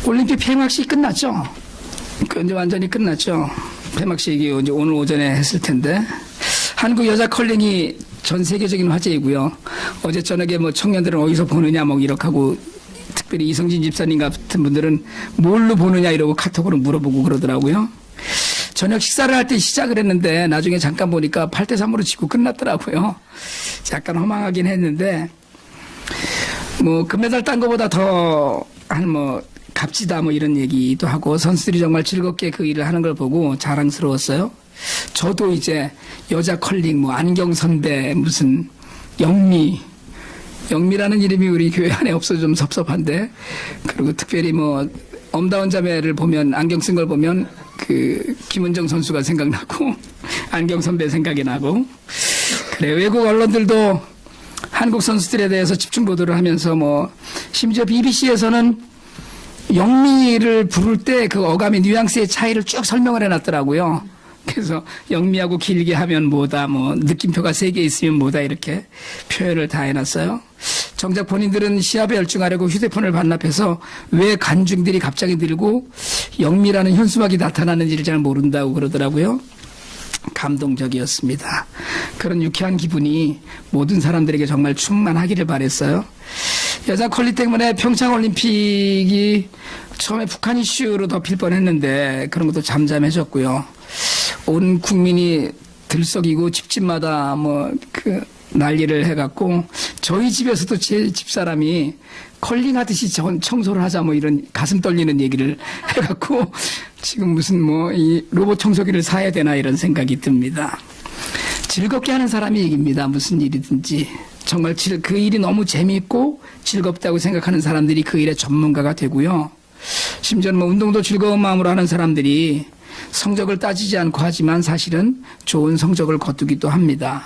올림픽 폐막식이 끝났죠. 이제 완전히 끝났죠. 폐막식이 이제 오늘 오전에 했을 텐데 한국 여자 컬링이 전 세계적인 화제이고요. 어제 저녁에 뭐 청년들은 어디서 보느냐 뭐 이렇게 하고 특별히 이성진 집사님 같은 분들은 뭘로 보느냐 이러고 카톡으로 물어보고 그러더라고요. 저녁 식사를 할 때 시작을 했는데 나중에 잠깐 보니까 8대3으로 지고 끝났더라고요. 약간 허망하긴 했는데 뭐 금메달 딴 거보다 더 한 뭐 값지다 뭐 이런 얘기도 하고 선수들이 정말 즐겁게 그 일을 하는 걸 보고 자랑스러웠어요. 저도 이제 여자 컬링 뭐 안경 선배 무슨 영미라는 이름이 우리 교회 안에 없어 좀 섭섭한데 그리고 특별히 뭐 엄다운 자매를 보면 안경 쓴 걸 보면 그 김은정 선수가 생각나고 안경 선배 생각이 나고 그래 외국 언론들도 한국 선수들에 대해서 집중 보도를 하면서 뭐 심지어 BBC에서는 영미를 부를 때 그 어감의 뉘앙스의 차이를 쭉 설명을 해놨더라고요. 그래서 영미하고 길게 하면 뭐다, 뭐 느낌표가 3개 있으면 뭐다 이렇게 표현을 다 해놨어요. 정작 본인들은 시합에 열중하려고 휴대폰을 반납해서 왜 관중들이 갑자기 늘고 영미라는 현수막이 나타나는지를 잘 모른다고 그러더라고요. 감동적이었습니다. 그런 유쾌한 기분이 모든 사람들에게 정말 충만하기를 바랬어요. 여자 컬리 때문에 평창올림픽이 처음에 북한 이슈로 덮일 뻔했는데 그런 것도 잠잠해졌고요. 온 국민이 들썩이고 집집마다 뭐 그 난리를 해갖고 저희 집에서도 제 집사람이 컬링 하듯이 청소를 하자 뭐 이런 가슴 떨리는 얘기를 해갖고 지금 무슨 뭐 이 로봇 청소기를 사야 되나 이런 생각이 듭니다. 즐겁게 하는 사람이 이깁니다. 무슨 일이든지. 정말 그 일이 너무 재미있고 즐겁다고 생각하는 사람들이 그 일의 전문가가 되고요. 심지어는 뭐 운동도 즐거운 마음으로 하는 사람들이 성적을 따지지 않고 하지만 사실은 좋은 성적을 거두기도 합니다.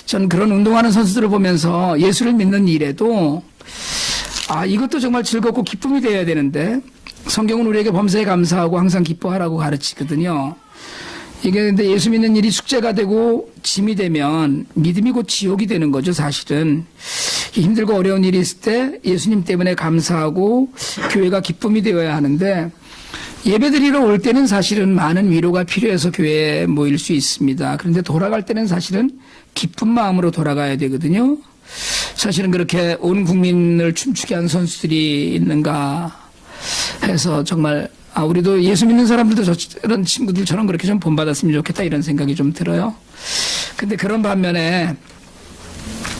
전 그런 운동하는 선수들을 보면서 예수를 믿는 일에도 이것도 정말 즐겁고 기쁨이 되어야 되는데 성경은 우리에게 범사에 감사하고 항상 기뻐하라고 가르치거든요. 이게 근데 예수 믿는 일이 숙제가 되고 짐이 되면 믿음이 곧 지옥이 되는 거죠, 사실은. 힘들고 어려운 일이 있을 때 예수님 때문에 감사하고 교회가 기쁨이 되어야 하는데 예배드리러 올 때는 사실은 많은 위로가 필요해서 교회에 모일 수 있습니다. 그런데 돌아갈 때는 사실은 기쁜 마음으로 돌아가야 되거든요. 사실은 그렇게 온 국민을 춤추게 한 선수들이 있는가 해서 정말 우리도 예수 믿는 사람들도 저런 친구들처럼 그렇게 좀 본받았으면 좋겠다 이런 생각이 좀 들어요. 근데 그런 반면에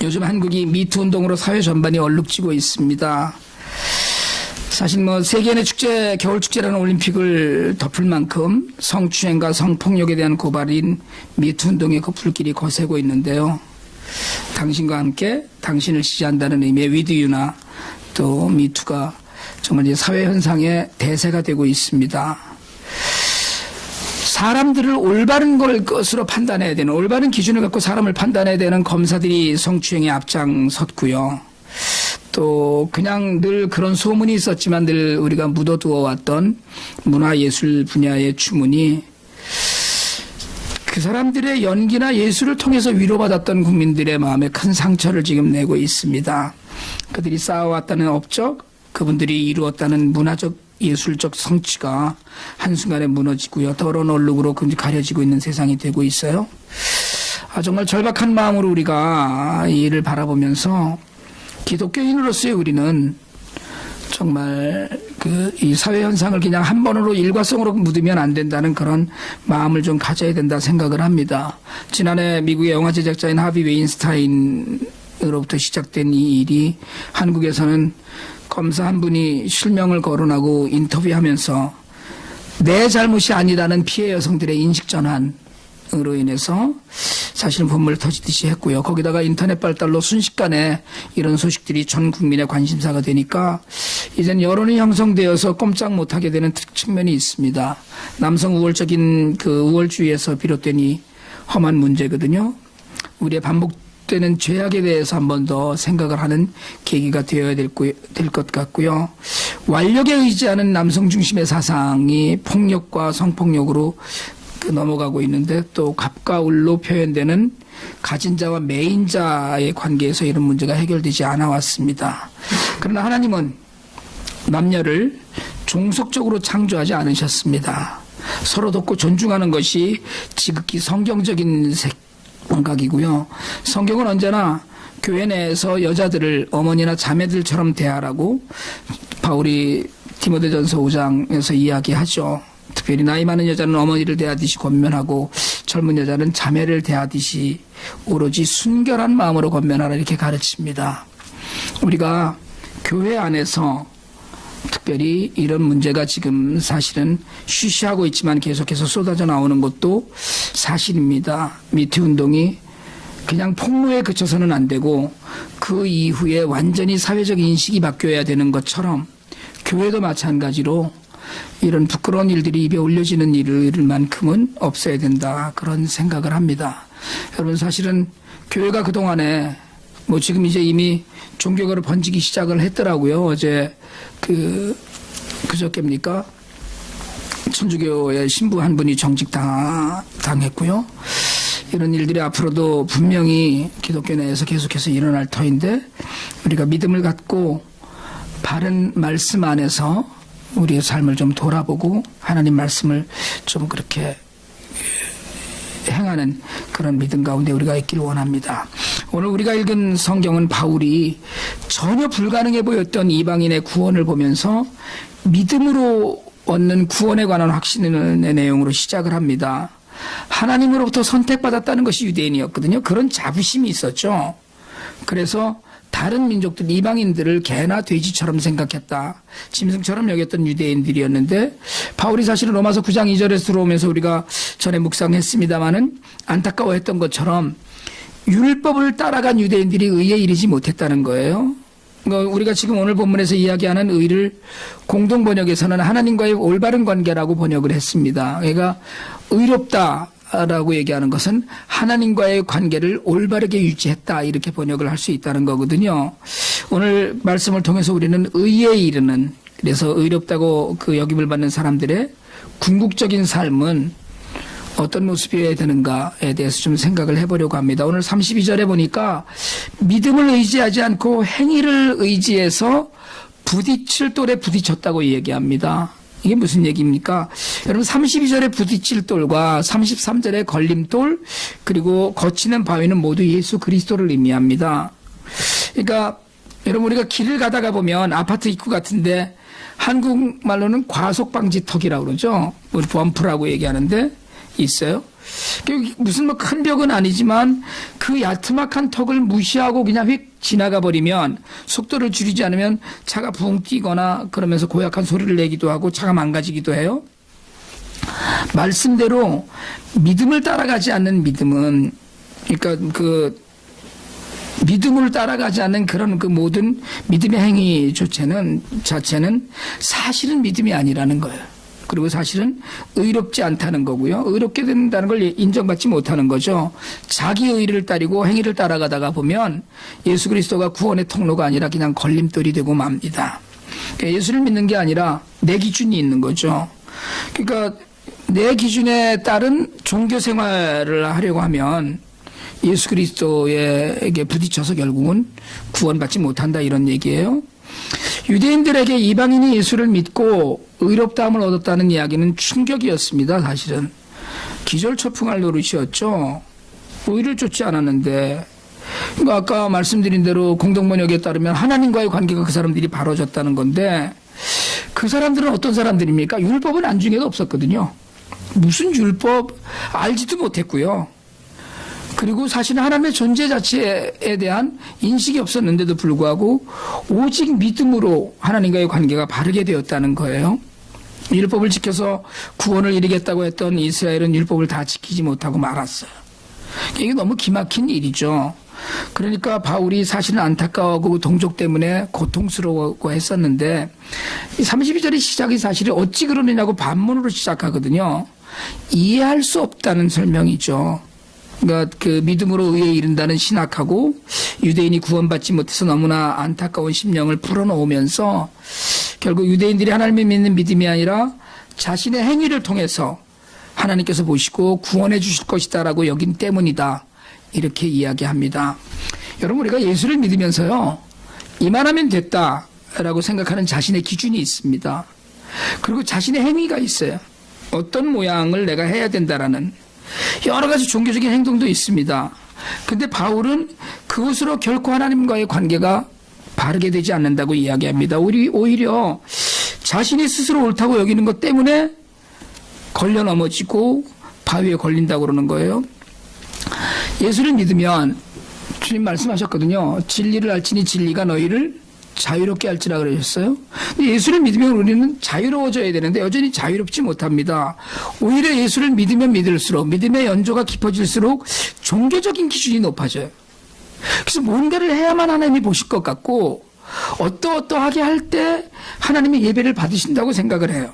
요즘 한국이 미투 운동으로 사회 전반이 얼룩지고 있습니다. 사실 뭐 세계인의 축제, 겨울축제라는 올림픽을 덮을 만큼 성추행과 성폭력에 대한 고발인 미투 운동의 그 불길이 거세고 있는데요. 당신과 함께 당신을 지지한다는 의미의 위드유나 또 미투가 정말 이제 사회 현상의 대세가 되고 있습니다. 사람들을 올바른 것으로 판단해야 되는, 올바른 기준을 갖고 사람을 판단해야 되는 검사들이 성추행에 앞장섰고요. 또 그냥 늘 그런 소문이 있었지만 늘 우리가 묻어두어 왔던 문화예술 분야의 주문이 그 사람들의 연기나 예술을 통해서 위로받았던 국민들의 마음에 큰 상처를 지금 내고 있습니다. 그들이 쌓아왔다는 업적, 그분들이 이루었다는 문화적 예술적 성취가 한순간에 무너지고요. 더러운 얼룩으로 가려지고 있는 세상이 되고 있어요. 정말 절박한 마음으로 우리가 이 일을 바라보면서 기독교인으로서의 우리는 정말 이 사회 현상을 그냥 한 번으로 일과성으로 묻으면 안 된다는 그런 마음을 좀 가져야 된다 생각을 합니다. 지난해 미국의 영화 제작자인 하비 웨인스타인으로부터 시작된 이 일이 한국에서는 검사 한 분이 실명을 거론하고 인터뷰하면서 내 잘못이 아니라는 피해 여성들의 인식 전환으로 인해서 사실은 분물을 터지듯이 했고요. 거기다가 인터넷 발달로 순식간에 이런 소식들이 전 국민의 관심사가 되니까 이젠 여론이 형성되어서 꼼짝 못하게 되는 측면이 있습니다. 남성 우월적인 그 우월주의에서 비롯된 이 험한 문제거든요. 우리의 반복되는 죄악에 대해서 한 번 더 생각을 하는 계기가 되어야 될 것 같고요. 완력에 의지하는 남성 중심의 사상이 폭력과 성폭력으로 넘어가고 있는데 또 갑과 을로 표현되는 가진 자와 매인 자의 관계에서 이런 문제가 해결되지 않아 왔습니다. 그러나 하나님은 남녀를 종속적으로 창조하지 않으셨습니다. 서로 돕고 존중하는 것이 지극히 성경적인 생각이고요. 성경은 언제나 교회 내에서 여자들을 어머니나 자매들처럼 대하라고 바울이 디모데전서 5장에서 이야기하죠. 특별히 나이 많은 여자는 어머니를 대하듯이 권면하고 젊은 여자는 자매를 대하듯이 오로지 순결한 마음으로 권면하라 이렇게 가르칩니다. 우리가 교회 안에서 특별히 이런 문제가 지금 사실은 쉬쉬하고 있지만 계속해서 쏟아져 나오는 것도 사실입니다. 미투 운동이 그냥 폭로에 그쳐서는 안 되고 그 이후에 완전히 사회적 인식이 바뀌어야 되는 것처럼 교회도 마찬가지로 이런 부끄러운 일들이 입에 올려지는 일만큼은 없어야 된다 그런 생각을 합니다. 여러분 사실은 교회가 그동안에 지금 이제 이미 종교가로 번지기 시작을 했더라고요. 어제 그저께입니까? 천주교의 신부 한 분이 정직 당했고요. 이런 일들이 앞으로도 분명히 기독교 내에서 계속해서 일어날 터인데 우리가 믿음을 갖고 바른 말씀 안에서 우리의 삶을 좀 돌아보고 하나님 말씀을 좀 그렇게 행하는 그런 믿음 가운데 우리가 있기를 원합니다. 오늘 우리가 읽은 성경은 바울이 전혀 불가능해 보였던 이방인의 구원을 보면서 믿음으로 얻는 구원에 관한 확신의 내용으로 시작을 합니다. 하나님으로부터 선택받았다는 것이 유대인이었거든요. 그런 자부심이 있었죠. 그래서 다른 민족들, 이방인들을 개나 돼지처럼 생각했다. 짐승처럼 여겼던 유대인들이었는데 바울이 사실은 로마서 9장 2절에서 들어오면서 우리가 전에 묵상했습니다마는 안타까워했던 것처럼 율법을 따라간 유대인들이 의에 이르지 못했다는 거예요. 우리가 지금 오늘 본문에서 이야기하는 의를 공동번역에서는 하나님과의 올바른 관계라고 번역을 했습니다. 그러니까 의롭다라고 얘기하는 것은 하나님과의 관계를 올바르게 유지했다 이렇게 번역을 할 수 있다는 거거든요. 오늘 말씀을 통해서 우리는 의에 이르는, 그래서 의롭다고 그 역임을 받는 사람들의 궁극적인 삶은 어떤 모습이어야 되는가에 대해서 좀 생각을 해보려고 합니다. 오늘 32절에 보니까 믿음을 의지하지 않고 행위를 의지해서 부딪힐 돌에 부딪혔다고 얘기합니다. 이게 무슨 얘기입니까? 여러분 32절에 부딪힐 돌과 33절에 걸림돌 그리고 거치는 바위는 모두 예수 그리스도를 의미합니다. 그러니까 여러분 우리가 길을 가다가 보면 아파트 입구 같은데 한국말로는 과속방지턱이라고 그러죠. 우리 범프라고 얘기하는데 있어요. 무슨 큰 벽은 아니지만 그 야트막한 턱을 무시하고 그냥 휙 지나가 버리면 속도를 줄이지 않으면 차가 붕 뛰거나 그러면서 고약한 소리를 내기도 하고 차가 망가지기도 해요. 말씀대로 믿음을 따라가지 않는 믿음은, 그러니까 믿음을 따라가지 않는 그런 모든 믿음의 행위 자체는 사실은 믿음이 아니라는 거예요. 그리고 사실은 의롭지 않다는 거고요. 의롭게 된다는 걸 인정받지 못하는 거죠. 자기 의를 따르고 행위를 따라가다가 보면 예수 그리스도가 구원의 통로가 아니라 그냥 걸림돌이 되고 맙니다. 그러니까 예수를 믿는 게 아니라 내 기준이 있는 거죠. 그러니까 내 기준에 따른 종교 생활을 하려고 하면 예수 그리스도에게 부딪혀서 결국은 구원받지 못한다 이런 얘기예요. 유대인들에게 이방인이 예수를 믿고 의롭다함을 얻었다는 이야기는 충격이었습니다. 사실은 기절초풍할 노릇이었죠. 의를 쫓지 않았는데, 그러니까 아까 말씀드린 대로 공동번역에 따르면 하나님과의 관계가 그 사람들이 바로졌다는 건데, 그 사람들은 어떤 사람들입니까? 율법은 안중에도 없었거든요. 무슨 율법 알지도 못했고요. 그리고 사실은 하나님의 존재 자체에 대한 인식이 없었는데도 불구하고 오직 믿음으로 하나님과의 관계가 바르게 되었다는 거예요. 율법을 지켜서 구원을 이루겠다고 했던 이스라엘은 율법을 다 지키지 못하고 말았어요. 이게 너무 기막힌 일이죠. 그러니까 바울이 사실은 안타까워하고 동족 때문에 고통스러워 했었는데 32절의 시작이 사실은 어찌 그러느냐고 반문으로 시작하거든요. 이해할 수 없다는 설명이죠. 그러니까 그 믿음으로 의에 이른다는 신학하고 유대인이 구원받지 못해서 너무나 안타까운 심령을 풀어놓으면서 결국 유대인들이 하나님을 믿는 믿음이 아니라 자신의 행위를 통해서 하나님께서 보시고 구원해 주실 것이다라고 여긴 때문이다 이렇게 이야기합니다. 여러분 우리가 예수를 믿으면서요 이만하면 됐다라고 생각하는 자신의 기준이 있습니다. 그리고 자신의 행위가 있어요. 어떤 모양을 내가 해야 된다라는 여러 가지 종교적인 행동도 있습니다. 근데 바울은 그것으로 결코 하나님과의 관계가 바르게 되지 않는다고 이야기합니다. 오히려 자신이 스스로 옳다고 여기는 것 때문에 걸려 넘어지고 바위에 걸린다고 그러는 거예요. 예수를 믿으면 주님 말씀하셨거든요. 진리를 알지니 진리가 너희를 자유롭게 할지라 그러셨어요. 근데 예수를 믿으면 우리는 자유로워져야 되는데 여전히 자유롭지 못합니다. 오히려 예수를 믿으면 믿을수록 믿음의 연조가 깊어질수록 종교적인 기준이 높아져요. 그래서 뭔가를 해야만 하나님이 보실 것 같고 어떠하게 할 때 하나님이 예배를 받으신다고 생각을 해요.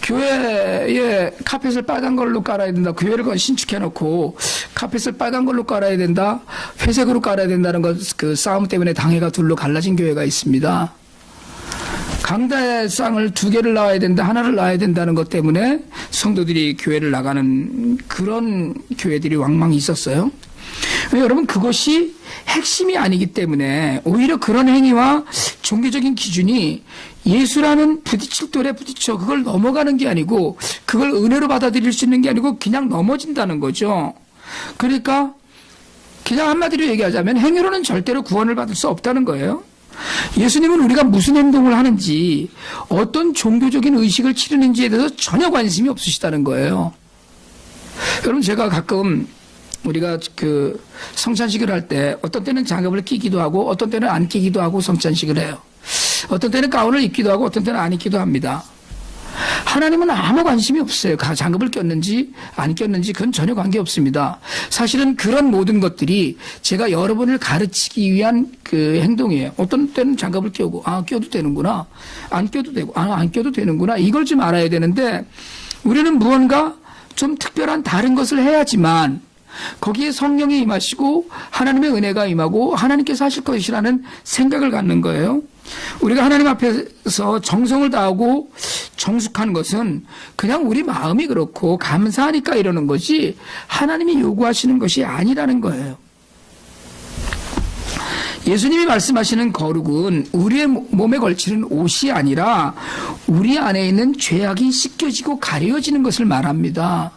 교회에 카펫을 빨간 걸로 깔아야 된다. 교회를 신축해놓고 카펫을 빨간 걸로 깔아야 된다. 회색으로 깔아야 된다는 그 싸움 때문에 당회가 둘로 갈라진 교회가 있습니다. 강다상을 2개를 놔야 된다. 하나를 놔야 된다는 것 때문에 성도들이 교회를 나가는 그런 교회들이 왕왕 있었어요. 여러분 그것이 핵심이 아니기 때문에 오히려 그런 행위와 종교적인 기준이 예수라는 부딪힐 돌에 부딪혀 그걸 넘어가는 게 아니고 그걸 은혜로 받아들일 수 있는 게 아니고 그냥 넘어진다는 거죠. 그러니까 그냥 한마디로 얘기하자면 행위로는 절대로 구원을 받을 수 없다는 거예요. 예수님은 우리가 무슨 행동을 하는지 어떤 종교적인 의식을 치르는지에 대해서 전혀 관심이 없으시다는 거예요. 여러분 제가 가끔 우리가 그 성찬식을 할 때 어떤 때는 장갑을 끼기도 하고 어떤 때는 안 끼기도 하고 성찬식을 해요. 어떤 때는 가운을 입기도 하고 어떤 때는 안 입기도 합니다. 하나님은 아무 관심이 없어요. 장갑을 꼈는지 안 꼈는지 그건 전혀 관계없습니다. 사실은 그런 모든 것들이 제가 여러분을 가르치기 위한 그 행동이에요. 어떤 때는 장갑을 끼고 껴도 되는구나. 안 껴도 되고 안 껴도 되는구나. 이걸 좀 알아야 되는데 우리는 무언가 좀 특별한 다른 것을 해야지만 거기에 성령이 임하시고 하나님의 은혜가 임하고 하나님께서 하실 것이라는 생각을 갖는 거예요. 우리가 하나님 앞에서 정성을 다하고 정숙한 것은 그냥 우리 마음이 그렇고 감사하니까 이러는 것이 하나님이 요구하시는 것이 아니라는 거예요. 예수님이 말씀하시는 거룩은 우리의 몸에 걸치는 옷이 아니라 우리 안에 있는 죄악이 씻겨지고 가려지는 것을 말합니다.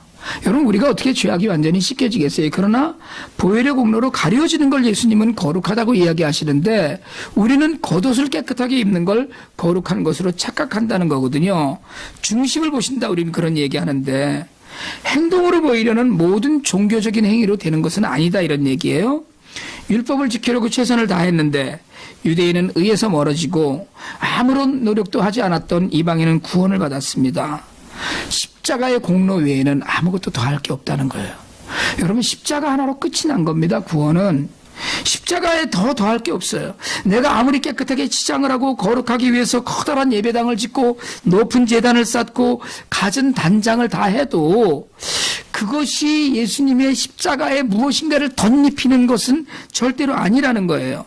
여러분 우리가 어떻게 죄악이 완전히 씻겨지겠어요? 그러나 보혈의 공로로 가려지는 걸 예수님은 거룩하다고 이야기하시는데 우리는 겉옷을 깨끗하게 입는 걸 거룩한 것으로 착각한다는 거거든요. 중심을 보신다 우리는 그런 얘기하는데 행동으로 보이려는 모든 종교적인 행위로 되는 것은 아니다 이런 얘기예요. 율법을 지키려고 최선을 다했는데 유대인은 의에서 멀어지고 아무런 노력도 하지 않았던 이방인은 구원을 받았습니다. 십자가의 공로 외에는 아무것도 더 할 게 없다는 거예요. 여러분 십자가 하나로 끝이 난 겁니다. 구원은 십자가에 더 할 게 없어요. 내가 아무리 깨끗하게 치장을 하고 거룩하기 위해서 커다란 예배당을 짓고 높은 제단을 쌓고 갖은 단장을 다 해도 그것이 예수님의 십자가에 무엇인가를 덧입히는 것은 절대로 아니라는 거예요.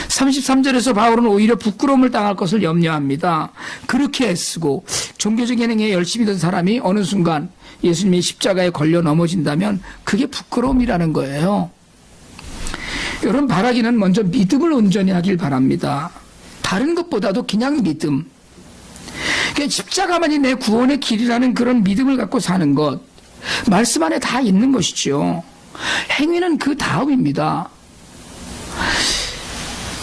33절에서 바울은 오히려 부끄러움을 당할 것을 염려합니다. 그렇게 애쓰고 종교적인 행위에 열심히 든 사람이 어느 순간 예수님의 십자가에 걸려 넘어진다면 그게 부끄러움이라는 거예요. 여러분 바라기는 먼저 믿음을 온전히 하길 바랍니다. 다른 것보다도 그냥 믿음. 그러니까 십자가만이 내 구원의 길이라는 그런 믿음을 갖고 사는 것. 말씀 안에 다 있는 것이죠. 행위는 그 다음입니다.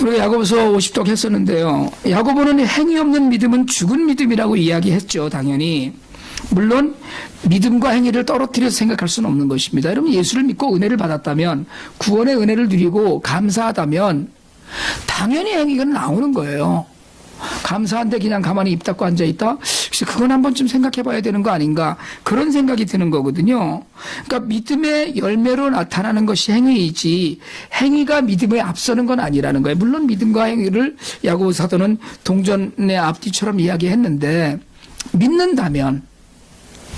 우리가 야고보서 50독 했었는데요. 야고보는 행위 없는 믿음은 죽은 믿음이라고 이야기했죠. 당연히. 물론 믿음과 행위를 떨어뜨려서 생각할 수는 없는 것입니다. 여러분 예수를 믿고 은혜를 받았다면 구원의 은혜를 누리고 감사하다면 당연히 행위가 나오는 거예요. 감사한데 그냥 가만히 입 닫고 앉아있다? 그래서 그건 한 번쯤 생각해 봐야 되는 거 아닌가 그런 생각이 드는 거거든요. 그러니까 믿음의 열매로 나타나는 것이 행위이지 행위가 믿음에 앞서는 건 아니라는 거예요. 물론 믿음과 행위를 야고보 사도는 동전의 앞뒤처럼 이야기했는데 믿는다면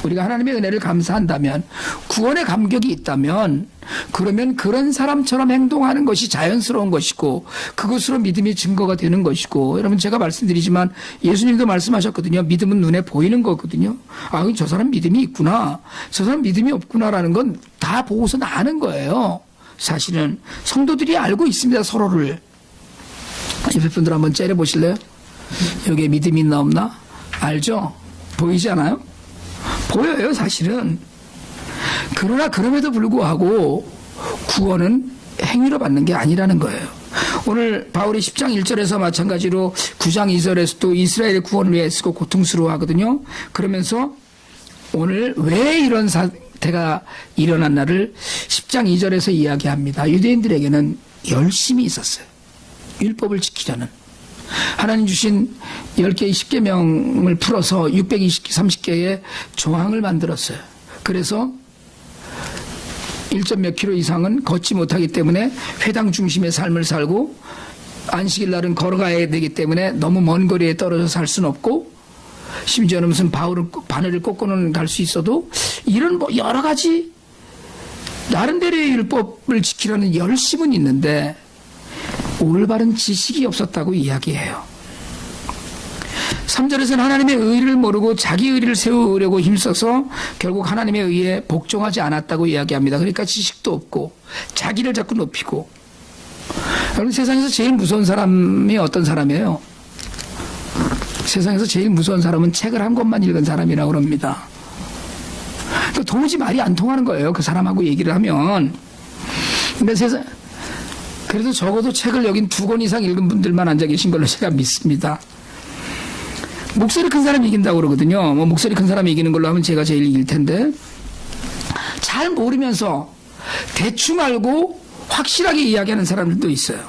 우리가 하나님의 은혜를 감사한다면 구원의 감격이 있다면 그러면 그런 사람처럼 행동하는 것이 자연스러운 것이고 그것으로 믿음이 증거가 되는 것이고 여러분 제가 말씀드리지만 예수님도 말씀하셨거든요. 믿음은 눈에 보이는 거거든요. 저 사람 믿음이 있구나. 저 사람 믿음이 없구나라는 건 다 보고서는 아는 거예요. 사실은 성도들이 알고 있습니다. 서로를. 옆에 분들 한번 째려보실래요? 여기에 믿음이 있나 없나? 알죠? 보이지 않아요? 보여요, 사실은. 그러나 그럼에도 불구하고 구원은 행위로 받는 게 아니라는 거예요. 오늘 바울이 10장 1절에서 마찬가지로 9장 2절에서도 이스라엘의 구원을 위해 쓰고 고통스러워 하거든요. 그러면서 오늘 왜 이런 사태가 일어났나를 10장 2절에서 이야기합니다. 유대인들에게는 열심이 있었어요. 율법을 지키려는. 하나님 주신 10개의 10계명을 풀어서 630개의 조항을 만들었어요. 그래서 1점 몇 킬로 이상은 걷지 못하기 때문에 회당 중심의 삶을 살고, 안식일 날은 걸어가야 되기 때문에 너무 먼 거리에 떨어져 살 수는 없고, 심지어는 무슨 바늘을 꽂고는 갈 수 있어도, 이런 뭐 여러 가지 나름대로의 율법을 지키려는 열심은 있는데 올바른 지식이 없었다고 이야기해요. 3절에서는 하나님의 의를 모르고 자기 의를 세우려고 힘써서 결국 하나님의 의에 복종하지 않았다고 이야기합니다. 그러니까 지식도 없고 자기를 자꾸 높이고. 여러분, 세상에서 제일 무서운 사람이 어떤 사람이에요? 세상에서 제일 무서운 사람은 책을 한 권만 읽은 사람이라고 합니다. 도무지 말이 안 통하는 거예요, 그 사람하고 얘기를 하면. 근데 그래도 적어도 책을 여긴 2권 이상 읽은 분들만 앉아 계신 걸로 제가 믿습니다. 목소리 큰 사람이 이긴다고 그러거든요. 뭐 목소리 큰 사람이 이기는 걸로 하면 제가 제일 이길 텐데, 잘 모르면서 대충 알고 확실하게 이야기하는 사람들도 있어요.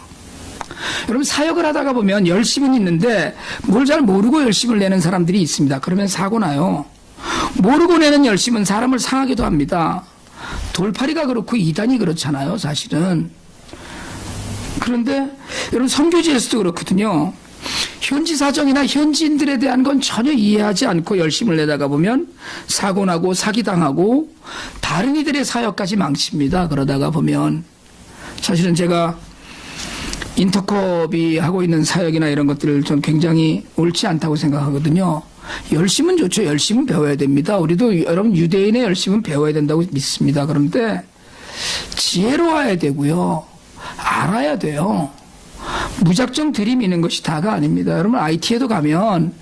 여러분, 사역을 하다가 보면 열심은 있는데 뭘 잘 모르고 열심을 내는 사람들이 있습니다. 그러면 사고 나요. 모르고 내는 열심은 사람을 상하기도 합니다. 돌팔이가 그렇고 이단이 그렇잖아요, 사실은. 그런데 여러분, 선교지에서도 그렇거든요. 현지 사정이나 현지인들에 대한 건 전혀 이해하지 않고 열심을 내다가 보면 사고 나고 사기당하고 다른 이들의 사역까지 망칩니다. 그러다가 보면. 사실은 제가 인터컵이 하고 있는 사역이나 이런 것들을 좀 굉장히 옳지 않다고 생각하거든요. 열심은 좋죠. 열심은 배워야 됩니다. 우리도 여러분, 유대인의 열심은 배워야 된다고 믿습니다. 그런데 지혜로워야 되고요. 알아야 돼요. 무작정 들이미는 것이 다가 아닙니다. 여러분, IT에도 가면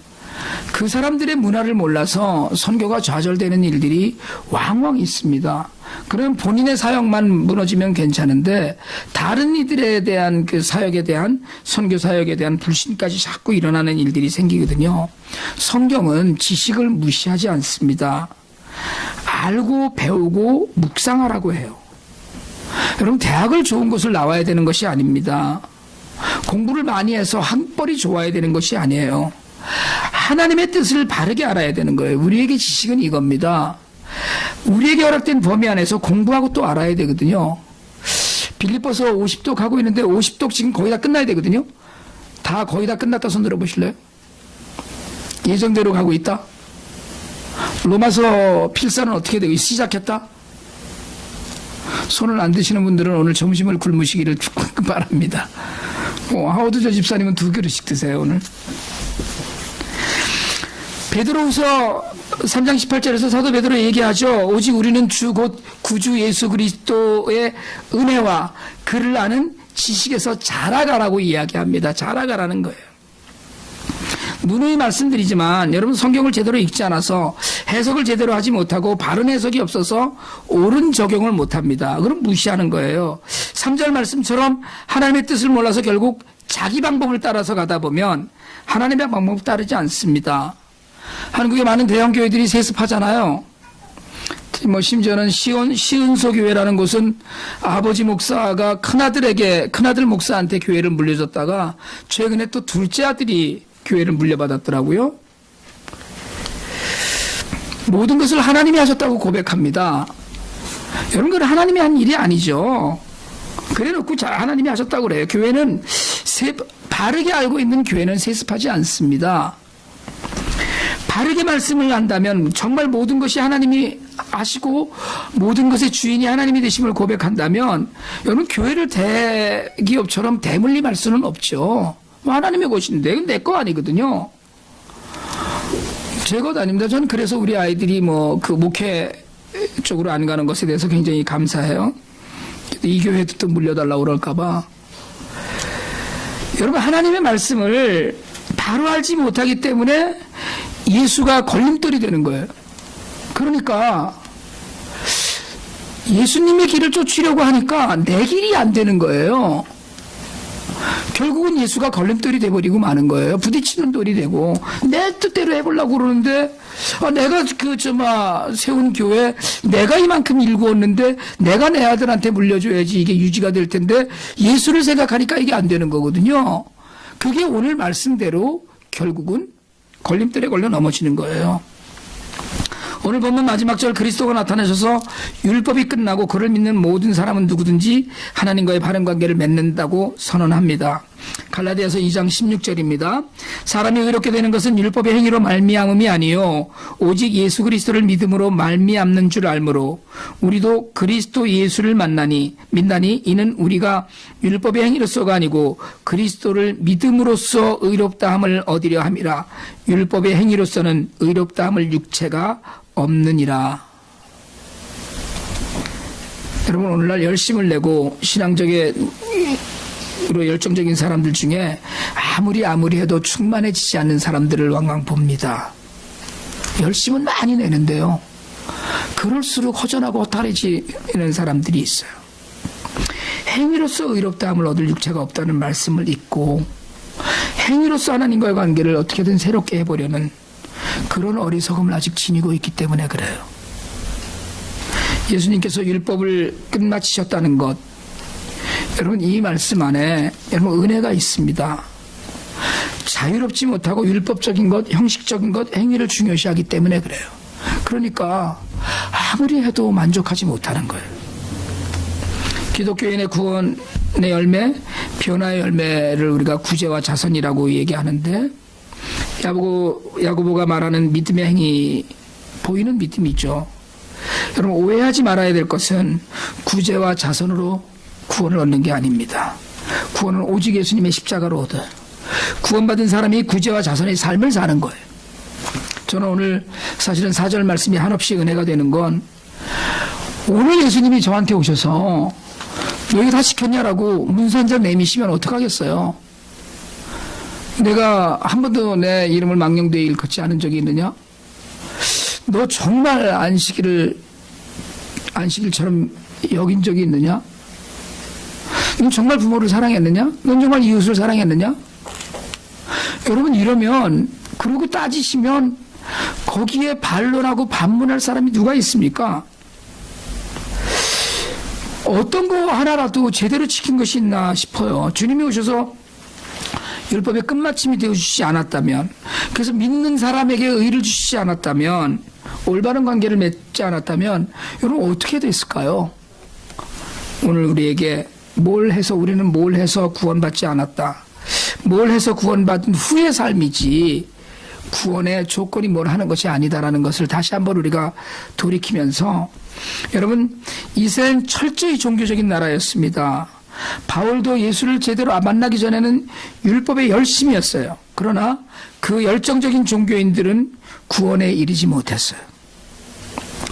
그 사람들의 문화를 몰라서 선교가 좌절되는 일들이 왕왕 있습니다. 그러면 본인의 사역만 무너지면 괜찮은데 다른 이들에 대한 그 사역에 대한, 선교 사역에 대한 불신까지 자꾸 일어나는 일들이 생기거든요. 성경은 지식을 무시하지 않습니다. 알고 배우고 묵상하라고 해요. 여러분, 대학을 좋은 곳을 나와야 되는 것이 아닙니다. 공부를 많이 해서 학벌이 좋아야 되는 것이 아니에요. 하나님의 뜻을 바르게 알아야 되는 거예요. 우리에게 지식은 이겁니다. 우리에게 허락된 범위 안에서 공부하고 또 알아야 되거든요. 빌립보서 50독 하고 있는데 50독 지금 거의 다 끝나야 되거든요. 다 거의 다 끝났다 손 들어보실래요? 예정대로 가고 있다. 로마서 필사는 어떻게 되고 시작했다. 손을 안 드시는 분들은 오늘 점심을 굶으시기를 바랍니다. 하워드 집사님은 2그릇씩 드세요, 오늘. 베드로후서 3장 18절에서 사도 베드로 얘기하죠. 오직 우리는 주 곧 구주 예수 그리스도의 은혜와 그를 아는 지식에서 자라가라고 이야기합니다. 자라가라는 거예요. 누누이 말씀드리지만 여러분, 성경을 제대로 읽지 않아서 해석을 제대로 하지 못하고 바른 해석이 없어서 옳은 적용을 못합니다. 그럼 무시하는 거예요. 3절 말씀처럼 하나님의 뜻을 몰라서 결국 자기 방법을 따라서 가다 보면 하나님의 방법 따르지 않습니다. 한국의 많은 대형 교회들이 세습하잖아요. 뭐 심지어는 시은소 교회라는 곳은 아버지 목사가 큰아들 목사한테 교회를 물려줬다가 최근에 또 둘째 아들이 교회를 물려받았더라고요. 모든 것을 하나님이 하셨다고 고백합니다. 여러분, 그건 하나님이 한 일이 아니죠. 그래 놓고 하나님이 하셨다고 그래요. 교회는 바르게 알고 있는 교회는 세습하지 않습니다. 바르게 말씀을 한다면, 정말 모든 것이 하나님이 하시고 모든 것의 주인이 하나님이 되심을 고백한다면, 여러분, 교회를 대기업처럼 대물림할 수는 없죠. 하나님의 것인데 이건 내 거 아니거든요. 제 것 아닙니다. 저는 그래서 우리 아이들이 그 목회 쪽으로 안 가는 것에 대해서 굉장히 감사해요. 이 교회도 또 물려달라고 그럴까봐. 여러분, 하나님의 말씀을 바로 알지 못하기 때문에 예수가 걸림돌이 되는 거예요. 그러니까 예수님의 길을 쫓으려고 하니까 내 길이 안 되는 거예요. 결국은 예수가 걸림돌이 돼버리고 마는 거예요. 부딪히는 돌이 되고 내 뜻대로 해보려고 그러는데 내가 세운 교회 내가 이만큼 일구었는데 내가 내 아들한테 물려줘야지 이게 유지가 될 텐데 예수를 생각하니까 이게 안 되는 거거든요. 그게 오늘 말씀대로 결국은 걸림돌에 걸려 넘어지는 거예요. 오늘 보면 마지막 절 그리스도가 나타나셔서 율법이 끝나고 그를 믿는 모든 사람은 누구든지 하나님과의 바른 관계를 맺는다고 선언합니다. 갈라디아서 2장 16절입니다. 사람이 의롭게 되는 것은 율법의 행위로 말미암음이 아니요 오직 예수 그리스도를 믿음으로 말미암는 줄 알므로 우리도 그리스도 예수를 믿나니 이는 우리가 율법의 행위로서가 아니고 그리스도를 믿음으로써 의롭다함을 얻으려 함이라. 율법의 행위로서는 의롭다함을 육체가 없느니라. 여러분 오늘날 열심을 내고 신앙적으로 열정적인 사람들 중에 아무리 해도 충만해지지 않는 사람들을 왕왕 봅니다. 열심은 많이 내는데요. 그럴수록 허전하고 허탈해지는 사람들이 있어요. 행위로서 의롭다함을 얻을 육체가 없다는 말씀을 잊고 행위로서 하나님과의 관계를 어떻게든 새롭게 해보려는 그런 어리석음을 아직 지니고 있기 때문에 그래요. 예수님께서 율법을 끝마치셨다는 것, 여러분 이 말씀 안에 여러분 은혜가 있습니다. 자유롭지 못하고 율법적인 것, 형식적인 것, 행위를 중요시하기 때문에 그래요. 그러니까 아무리 해도 만족하지 못하는 거예요. 기독교인의 구원의 열매, 변화의 열매를 우리가 구제와 자선이라고 얘기하는데 야고보가 말하는 믿음의 행위, 보이는 믿음이죠. 여러분 오해하지 말아야 될 것은 구제와 자선으로 구원을 얻는 게 아닙니다. 구원은 오직 예수님의 십자가로 얻어요. 구원받은 사람이 구제와 자선의 삶을 사는 거예요. 저는 오늘 사실은 4절 말씀이 한없이 은혜가 되는 건 오늘 예수님이 저한테 오셔서 너희 다 시켰냐라고 문서 한 장 내미시면 어떡하겠어요? 내가 한 번도 내 이름을 망령되이 일컫지 않은 적이 있느냐? 너 정말 안식일처럼 여긴 적이 있느냐? 넌 정말 부모를 사랑했느냐? 넌 정말 이웃을 사랑했느냐? 여러분 이러면 그러고 따지시면 거기에 반론하고 반문할 사람이 누가 있습니까? 어떤 거 하나라도 제대로 지킨 것이 있나 싶어요. 주님이 오셔서 율법의 끝마침이 되어주시지 않았다면, 그래서 믿는 사람에게 의를 주시지 않았다면, 올바른 관계를 맺지 않았다면 여러분 어떻게 됐을까요? 오늘 우리에게 우리는 뭘 해서 구원받지 않았다, 뭘 해서 구원받은 후의 삶이지 구원의 조건이 뭘 하는 것이 아니다라는 것을 다시 한번 우리가 돌이키면서, 여러분 이스라엘은 철저히 종교적인 나라였습니다. 바울도 예수를 제대로 만나기 전에는 율법의 열심이었어요. 그러나 그 열정적인 종교인들은 구원에 이르지 못했어요.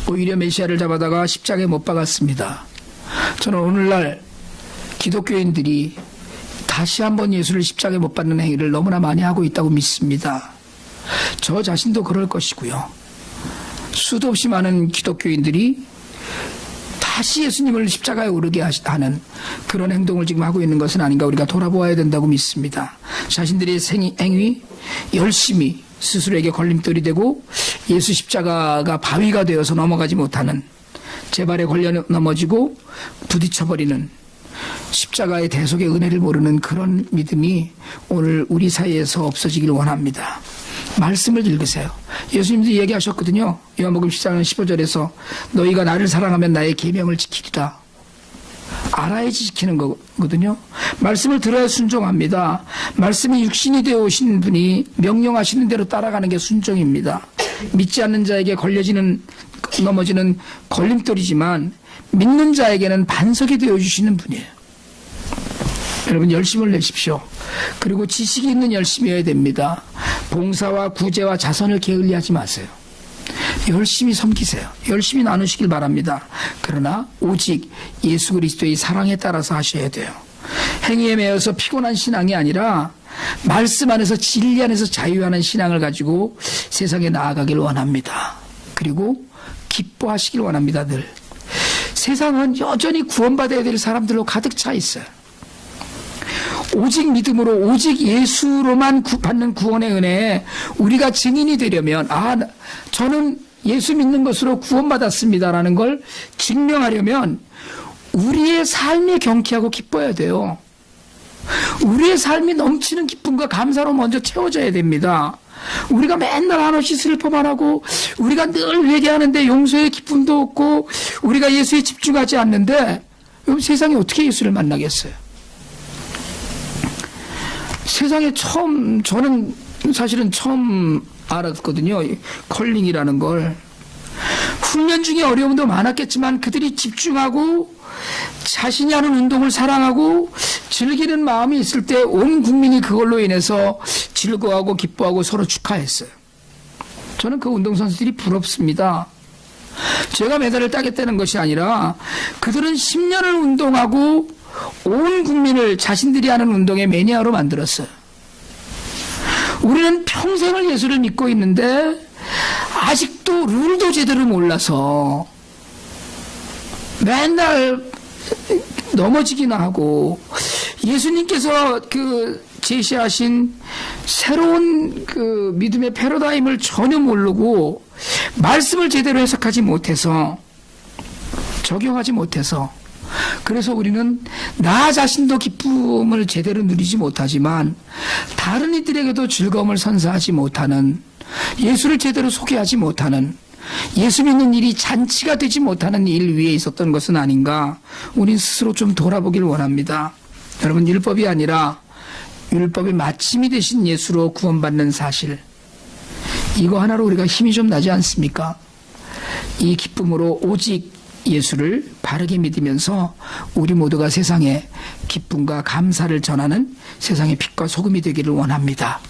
오히려 메시아를 잡아다가 십자가에 못 박았습니다. 저는 오늘날 기독교인들이 다시 한번 예수를 십자가에 못 박는 행위를 너무나 많이 하고 있다고 믿습니다. 저 자신도 그럴 것이고요. 수도 없이 많은 기독교인들이 다시 예수님을 십자가에 오르게 하는 그런 행동을 지금 하고 있는 것은 아닌가 우리가 돌아보아야 된다고 믿습니다. 자신들의 행위, 열심히 스스로에게 걸림돌이 되고 예수 십자가가 바위가 되어서 넘어가지 못하는, 제 발에 걸려 넘어지고 부딪혀버리는, 십자가의 대속의 은혜를 모르는 그런 믿음이 오늘 우리 사이에서 없어지기를 원합니다. 말씀을 읽으세요. 예수님도 얘기하셨거든요. 요한복음 14장 15절에서 너희가 나를 사랑하면 나의 계명을 지키리라. 알아야지 지키는 거거든요. 말씀을 들어야 순종합니다. 말씀이 육신이 되어 오신 분이 명령하시는 대로 따라가는 게 순종입니다. 믿지 않는 자에게 넘어지는 걸림돌이지만 믿는 자에게는 반석이 되어주시는 분이에요. 여러분 열심을 내십시오. 그리고 지식이 있는 열심이어야 됩니다. 봉사와 구제와 자선을 게을리하지 마세요. 열심히 섬기세요. 열심히 나누시길 바랍니다. 그러나 오직 예수 그리스도의 사랑에 따라서 하셔야 돼요. 행위에 매여서 피곤한 신앙이 아니라 말씀 안에서 진리 안에서 자유하는 신앙을 가지고 세상에 나아가길 원합니다. 그리고 기뻐하시길 원합니다. 늘. 세상은 여전히 구원받아야 될 사람들로 가득 차 있어요. 오직 믿음으로 오직 예수로만 받는 구원의 은혜에 우리가 증인이 되려면 저는 예수 믿는 것으로 구원받았습니다라는 걸 증명하려면 우리의 삶이 경쾌하고 기뻐야 돼요. 우리의 삶이 넘치는 기쁨과 감사로 먼저 채워져야 됩니다. 우리가 맨날 한없이 슬퍼만 하고 우리가 늘 회개하는데 용서의 기쁨도 없고 우리가 예수에 집중하지 않는데 그럼 세상에 어떻게 예수를 만나겠어요? 세상에 저는 사실은 처음 알았거든요. 컬링이라는 걸. 훈련 중에 어려움도 많았겠지만 그들이 집중하고 자신이 하는 운동을 사랑하고 즐기는 마음이 있을 때 온 국민이 그걸로 인해서 즐거워하고 기뻐하고 서로 축하했어요. 저는 그 운동선수들이 부럽습니다. 제가 메달을 따겠다는 것이 아니라 그들은 10년을 운동하고 온 국민을 자신들이 하는 운동의 매니아로 만들었어요. 우리는 평생을 예수를 믿고 있는데 아직도 룰도 제대로 몰라서 맨날 넘어지기나 하고 예수님께서 제시하신 새로운 믿음의 패러다임을 전혀 모르고 말씀을 제대로 해석하지 못해서 적용하지 못해서 그래서 우리는 나 자신도 기쁨을 제대로 누리지 못하지만 다른 이들에게도 즐거움을 선사하지 못하는 예수를 제대로 소개하지 못하는 예수 믿는 일이 잔치가 되지 못하는 일 위에 있었던 것은 아닌가 우린 스스로 좀 돌아보길 원합니다. 여러분 율법이 아니라 율법의 마침이 되신 예수로 구원받는 사실 이거 하나로 우리가 힘이 좀 나지 않습니까? 이 기쁨으로 오직 예수를 바르게 믿으면서 우리 모두가 세상에 기쁨과 감사를 전하는 세상의 빛과 소금이 되기를 원합니다.